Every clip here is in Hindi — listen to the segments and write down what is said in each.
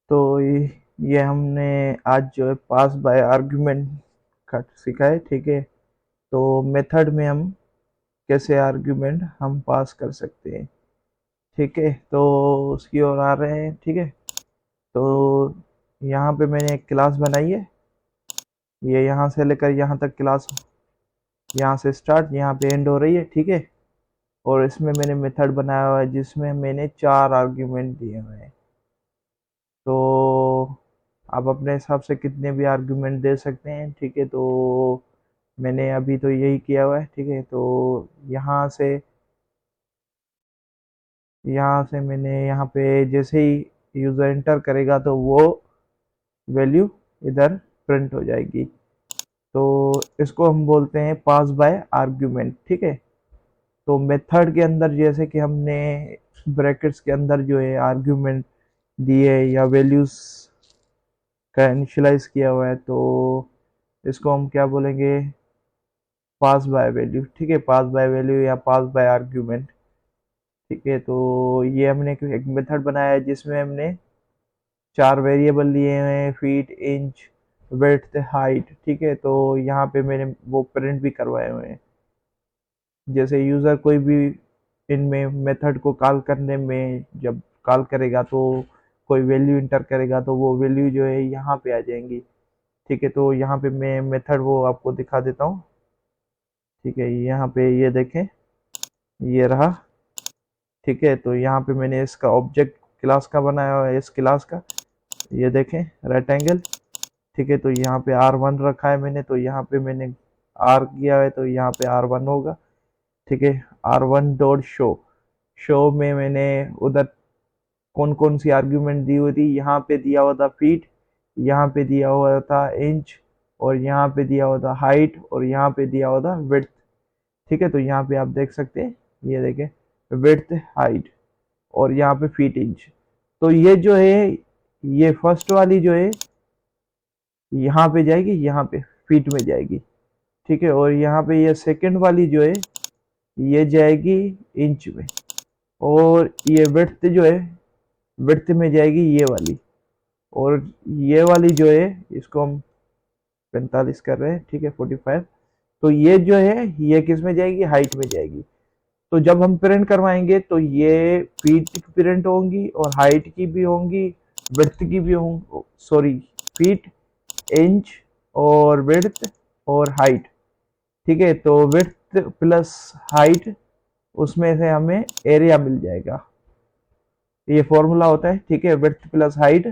तो ये हमने आज जो है पास बाय आर्गुमेंट का सीखा है। ठीक है, तो मेथड में हम कैसे आर्गुमेंट हम पास कर सकते हैं। ठीक है, तो उसकी ओर आ रहे हैं। ठीक है, तो यहाँ पे मैंने एक क्लास बनाई है। ये यहाँ से लेकर यहाँ तक क्लास, यहाँ से स्टार्ट यहाँ पे एंड हो रही है। ठीक है, और इसमें मैंने मेथड बनाया हुआ है जिसमें मैंने 4 आर्ग्यूमेंट दिए हुए हैं। तो आप अपने हिसाब से कितने भी आर्ग्यूमेंट दे सकते हैं। ठीक है, तो मैंने अभी तो यही किया हुआ है। ठीक है, तो यहाँ से मैंने यहाँ पे जैसे ही यूज़र एंटर करेगा तो वो वैल्यू इधर प्रिंट हो जाएगी। तो इसको हम बोलते हैं पास बाय आर्ग्यूमेंट। ठीक है, तो मेथड के अंदर जैसे कि हमने ब्रैकेट्स के अंदर जो है आर्ग्यूमेंट दिए या वैल्यूज का इनिशियलाइज किया हुआ है, तो इसको हम क्या बोलेंगे, पास बाय वैल्यू। ठीक है, पास बाय वैल्यू या पास बाय आर्ग्यूमेंट। ठीक है, तो ये हमने एक मेथड बनाया है जिसमें हमने 4 वेरिएबल लिए हुए हैं, फीट, इंच, विड्थ, हाइट। ठीक है, तो यहाँ पे मैंने वो प्रिंट भी करवाए हुए हैं। जैसे यूज़र कोई भी इनमें मेथड को कॉल करने में जब कॉल करेगा तो कोई वैल्यू इंटर करेगा तो वो वैल्यू जो है यहाँ पे आ जाएंगी। ठीक है, तो यहाँ पे मैं मेथड वो आपको दिखा देता हूँ। ठीक है, यहाँ पे ये देखें, ये रहा। ठीक है, तो यहाँ पे मैंने इसका ऑब्जेक्ट क्लास का बनाया हुआ है, इस क्लास का। ये देखें, रेक्टेंगल। ठीक है, तो यहाँ पे R1 रखा है मैंने, तो यहाँ पे मैंने R किया है तो यहाँ पे R1 होगा। ठीक है, R1 डॉट शो, शो में मैंने उधर कौन कौन सी आर्ग्यूमेंट दी हुई थी, यहाँ पे दिया हुआ था फीट, यहाँ पे दिया हुआ था इंच, और यहाँ पे दिया हुआ था हाइट, और यहाँ पे दिया हुआ था विड्थ। ठीक है, तो यहाँ पे आप देख सकते हैं, ये देखें, विड्थ, हाइट, और यहाँ पे फीट, इंच। तो ये जो है, ये फर्स्ट वाली जो है यहाँ पे जाएगी, यहाँ पे फीट में जाएगी। ठीक है, और यहाँ पे ये सेकंड वाली जो है ये जाएगी इंच में, और ये विड्थ जो है विड्थ में जाएगी ये वाली, और ये वाली जो है इसको हम 45 कर रहे हैं। ठीक है, 45। तो ये जो है ये किस में जाएगी, हाइट में जाएगी। तो जब हम प्रिंट करवाएंगे तो ये फीट की प्रिंट होंगी और हाइट की भी होंगी, विड्थ की भी होंगी, सॉरी, फीट, इंच और विड्थ और हाइट। ठीक है, तो विड्थ प्लस हाइट, उसमें से हमें एरिया मिल जाएगा। ये फॉर्मूला होता है। ठीक है, विड्थ प्लस हाइट,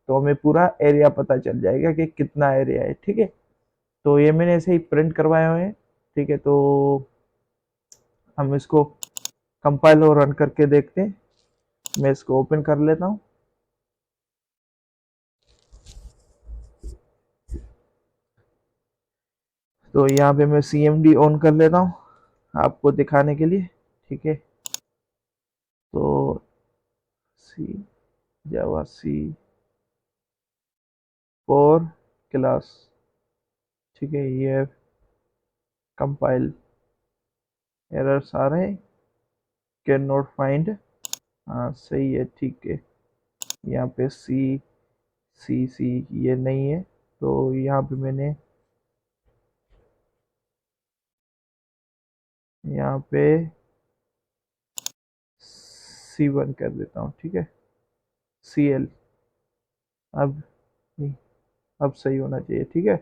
तो हमें पूरा एरिया पता चल जाएगा कि कितना एरिया है। ठीक है, तो ये मैंने ऐसे ही प्रिंट करवाए हुए हैं। ठीक है, तो हम इसको कंपाइल और रन करके देखते हैं। मैं इसको ओपन कर लेता हूँ। तो यहाँ पे मैं CMD ऑन कर लेता हूँ आपको दिखाने के लिए। ठीक है, तो सी, जावा सी फॉर क्लास। ठीक है, ये कंपाइल, एरर्स आ रहे हैं, कैन नॉट फाइंड। हाँ सही है, ठीक है। यहाँ पे सी सी सी ये नहीं है, तो यहाँ पे मैंने यहाँ पे C1 कर देता हूँ। ठीक है, CL, अब अब सही होना चाहिए। ठीक है,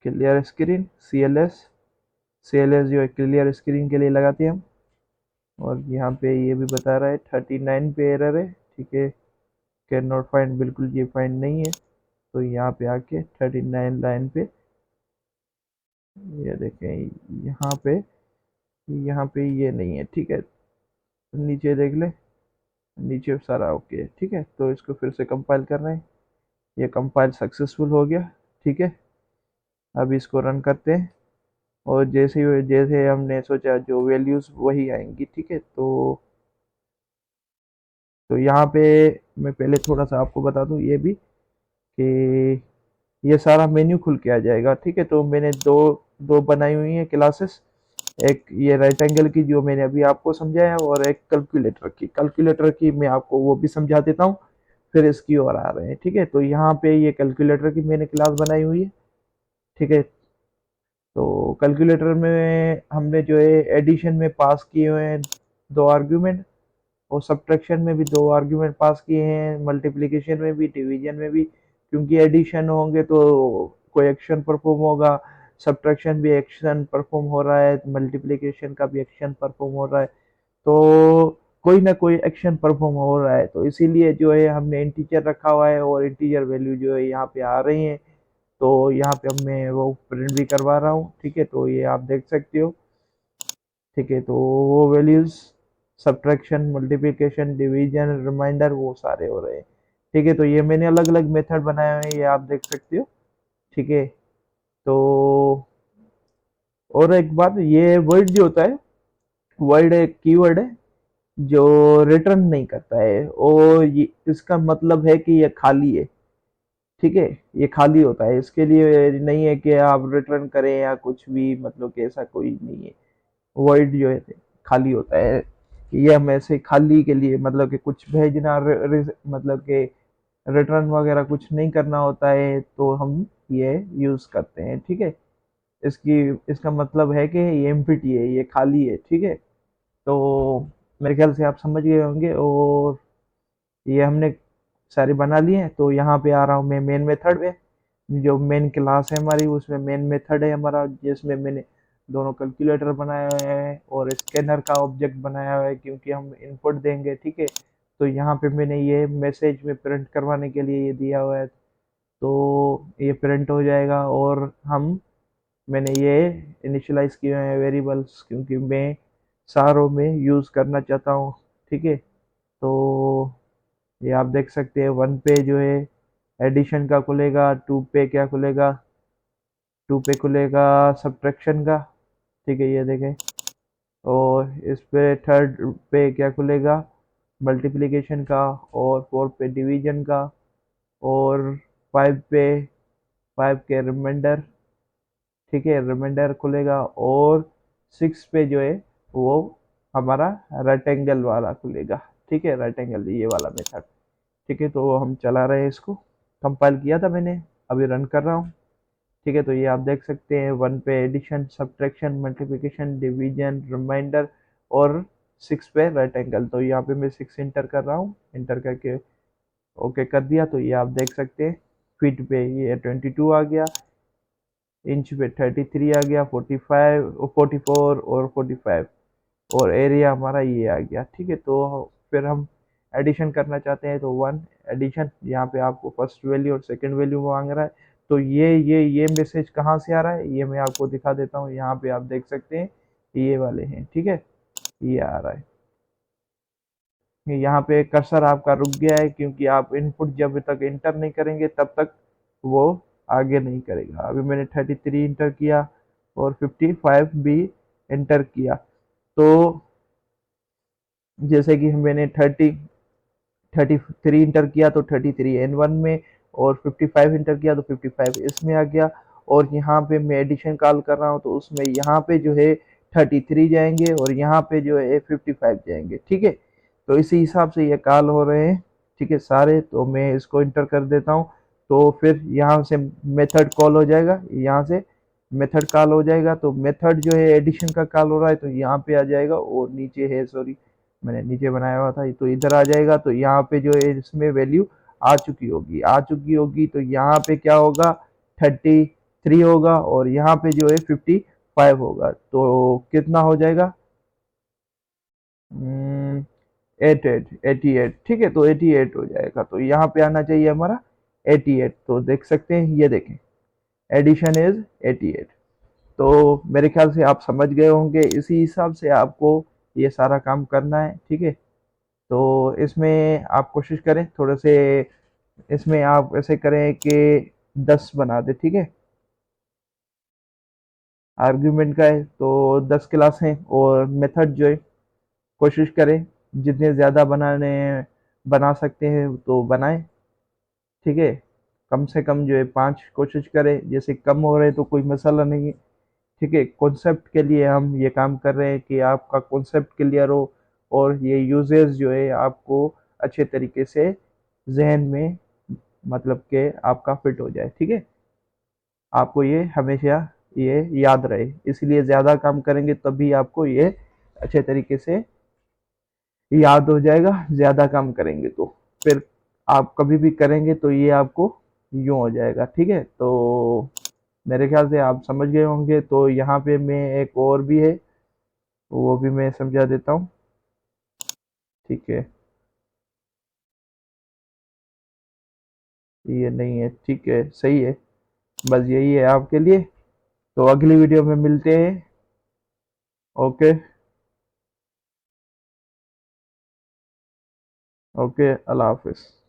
क्लियर स्क्रीन, CLS जो है क्लियर स्क्रीन के लिए लगाते हैं हम। और यहाँ पे ये भी बता रहा है 39 पे एरर है। ठीक है, कैन नॉट फाइंड, बिल्कुल ये फाइंड नहीं है। तो यहाँ पे आके 39 लाइन पे ये देखें, यहाँ पे ये नहीं है। ठीक है, नीचे देख ले, नीचे सारा ओके है। ठीक है, तो इसको फिर से कंपाइल कर रहे हैं। ये कंपाइल सक्सेसफुल हो गया। ठीक है, अब इसको रन करते हैं, और जैसे जैसे हमने सोचा जो वैल्यूज वही आएंगी। ठीक है, तो यहाँ पे मैं पहले थोड़ा सा आपको बता दूं ये भी कि ये सारा मेन्यू खुल के आ जाएगा। ठीक है, तो मैंने दो दो बनाई हुई हैं क्लासेस, एक ये राइट एंगल की जो मैंने अभी आपको समझाया, और एक कैलकुलेटर की मैं आपको वो भी समझा देता हूँ। फिर इसकी ओर आ रहे हैं। ठीक है, तो यहाँ पे ये कैलकुलेटर की मैंने क्लास बनाई हुई है। ठीक है, तो कैलकुलेटर में हमने जो है एडिशन में पास किए हुए हैं 2 आर्ग्यूमेंट, और सब्ट्रैक्शन में भी 2 आर्ग्यूमेंट पास किए हैं, मल्टीप्लिकेशन में भी, डिवीजन में भी। क्योंकि एडिशन होंगे तो कोई एक्शन परफॉर्म होगा, सब्ट्रैक्शन भी एक्शन परफॉर्म हो रहा है, मल्टीप्लिकेशन का भी एक्शन परफॉर्म हो रहा है, तो कोई ना कोई एक्शन परफॉर्म हो रहा है। तो इसीलिए जो है हमने इंटीजर रखा हुआ है, और इंटीजर वैल्यू जो है यहाँ पे आ रही है। तो यहाँ पे अब मैं वो प्रिंट भी करवा रहा हूँ। ठीक है, तो ये आप देख सकते हो। ठीक है, तो वो values subtraction, multiplication, division, reminder वो सारे हो रहे हैं। ठीक है, तो ये मैंने अलग अलग मेथड बनाए हुए हैं, ये आप देख सकते हो। ठीक है, तो और एक बात, ये वर्ड जो होता है, वर्ड एक कीवर्ड है जो रिटर्न नहीं करता है, और ये इसका मतलब है कि ये खाली है। ठीक है, ये खाली होता है, इसके लिए नहीं है कि आप रिटर्न करें या कुछ भी, मतलब कि ऐसा कोई नहीं है। वर्ड जो है खाली होता है, ये हम ऐसे खाली के लिए, मतलब कि कुछ भेजना, मतलब कि रिटर्न वगैरह कुछ नहीं करना होता है, तो हम ये यूज करते हैं। ठीक है, इसकी इसका मतलब है कि ये एम्प्टी है, ये खाली है। ठीक है, तो मेरे ख्याल से आप समझ गए होंगे, और ये हमने सारी बना ली है। तो यहाँ पे आ रहा हूँ मैं मेन मेथड पे, जो मेन क्लास है हमारी, उसमें मेन मेथड है हमारा, जिसमें मैंने दोनों कैलकुलेटर बनाया हुआ है और स्कैनर का ऑब्जेक्ट बनाया हुआ है, क्योंकि हम इनपुट देंगे। ठीक है, तो यहाँ पे मैंने ये मैसेज में प्रिंट करवाने के लिए ये दिया हुआ है, तो ये प्रिंट हो जाएगा। और मैंने ये इनिशियलाइज किए हुए हैं वेरिएबल्स, क्योंकि मैं सारों में यूज़ करना चाहता हूँ। ठीक है, तो ये आप देख सकते हैं, 1 पे जो है एडिशन का खुलेगा, 2 पे क्या खुलेगा, 2 पे खुलेगा सब्ट्रैक्शन का। ठीक है, ये देखें। और इस पे थर्ड पे क्या खुलेगा, मल्टीप्लिकेशन का, और 4 पे डिवीजन का, और 5 के रिमाइंडर। ठीक है, रिमाइंडर खुलेगा, और 6 पे जो है वो हमारा रेक्टेंगल वाला खुलेगा। ठीक है, रेक्टेंगल ये वाला मेथड। ठीक है, तो हम चला रहे हैं इसको, कंपाइल किया था मैंने, अभी रन कर रहा हूँ। ठीक है, तो ये आप देख सकते हैं, 1 पे addition, subtraction, multiplication, division, reminder, और 6 पे रेक्टेंगल। तो यहाँ पे मैं 6 इंटर कर रहा हूँ, इंटर करके ओके कर दिया। तो ये आप देख सकते हैं, फीट पे ये 22 आ गया, इंच पे 33 आ गया, 45, 44 और 45, और एरिया हमारा ये आ गया। ठीक है, तो फिर हम एडिशन करना चाहते हैं, तो 1 एडिशन, यहाँ पे आपको फर्स्ट वैल्यू और सेकंड वैल्यू मांग रहा है। तो ये मैसेज कहाँ से आ रहा है, ये मैं आपको दिखा देता हूँ। यहाँ पे आप देख सकते हैं, ये वाले हैं। ठीक है, ये आ रहा है, यहाँ पे कर्सर आपका रुक गया है, क्योंकि आप इनपुट जब तक इंटर नहीं करेंगे तब तक वो आगे नहीं करेगा। अभी मैंने 33 इंटर किया, और 55 भी इंटर किया। तो जैसे कि मैंने 33 इंटर किया, तो 33 N1 में, और 55 इंटर किया तो 55 इसमें आ गया। और यहाँ पे मैं एडिशन कॉल कर रहा हूँ, तो उसमें यहाँ पे जो है 33 जाएंगे, और यहाँ पे जो है 55 जाएंगे। ठीक है, तो इसी हिसाब से ये कॉल हो रहे हैं। ठीक है सारे, तो मैं इसको इंटर कर देता हूँ। तो फिर यहाँ से मेथड कॉल हो जाएगा, यहाँ से मेथड कॉल हो जाएगा। तो मेथड जो है एडिशन का कॉल हो रहा है, तो यहाँ पे आ जाएगा, और नीचे है, सॉरी मैंने नीचे बनाया हुआ था, तो इधर आ जाएगा। तो यहाँ पे जो है इसमें वैल्यू आ चुकी होगी, तो यहाँ पे क्या होगा, 33 होगा, और यहाँ पे जो है 55 होगा। तो कितना हो जाएगा, 88। ठीक है, तो 88 हो जाएगा। तो यहाँ पे आना चाहिए हमारा 88। तो देख सकते हैं, ये देखें, एडिशन इज 88। तो मेरे ख्याल से आप समझ गए होंगे, इसी हिसाब से आपको ये सारा काम करना है। ठीक है, तो इसमें आप कोशिश करें थोड़े से, इसमें आप ऐसे करें कि 10 बना दे। ठीक है, आर्ग्यूमेंट का है तो 10 क्लास हैं, और मेथड जो है कोशिश करें जितने ज़्यादा बना सकते हैं तो बनाएं। ठीक है, कम से कम जो है 5 कोशिश करें, जैसे कम हो रहे तो कोई मसला नहीं है। ठीक है, कॉन्सेप्ट के लिए हम ये काम कर रहे हैं कि आपका कॉन्सेप्ट क्लियर हो, और ये यूजेस जो है आपको अच्छे तरीके से जहन में मतलब के आपका फिट हो जाए। ठीक है, आपको ये हमेशा ये याद रहे, इसलिए ज़्यादा काम करेंगे तभी आपको ये अच्छे तरीके से याद हो जाएगा। ज़्यादा काम करेंगे तो फिर आप कभी भी करेंगे तो ये आपको यूँ हो जाएगा। ठीक है, तो मेरे ख्याल से आप समझ गए होंगे। तो यहाँ पे मैं एक और भी है, वो भी मैं समझा देता हूँ। ठीक है, ये नहीं है, ठीक है, सही है, बस यही है आपके लिए। तो अगली वीडियो में मिलते हैं। ओके। ओके, अल्लाह हाफिज़।